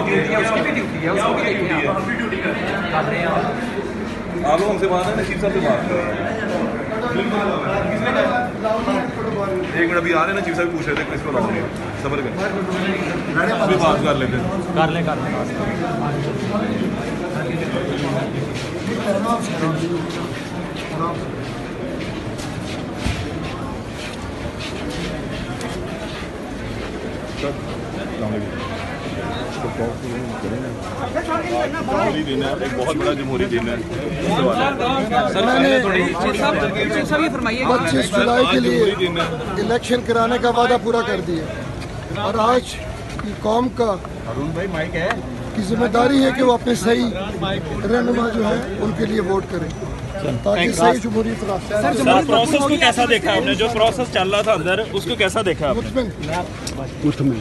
Duty है, उसकी भी ड्यूटी है, उसको भी देखें आप। हम भी ड्यूटी कर रहे हैं। आप लोग हमसे बात है, नसीब साहब से बात करें। एक मिनट अभी आ रहे हैं ना, चीफ साहब पूछ रहे थे किसको लाओगे, सबर करें, अभी बात कर लेते हैं। कर लें जमहूरी दिन है, एक बहुत बड़ा जमहूरी दिन है। मैंने 25 जुलाई के लिए इलेक्शन कराने का वादा पूरा कर दिया और आज की कौम का अरुण भाई माइक है की जिम्मेदारी है कि वो अपने सही रहनुमा जो है उनके लिए वोट करें ताकि सही जमहूरी प्रोसेस को कैसा देखा आपने? जो प्रोसेस चल रहा था अंदर, उसको कैसा देखा आपने? मुतमिन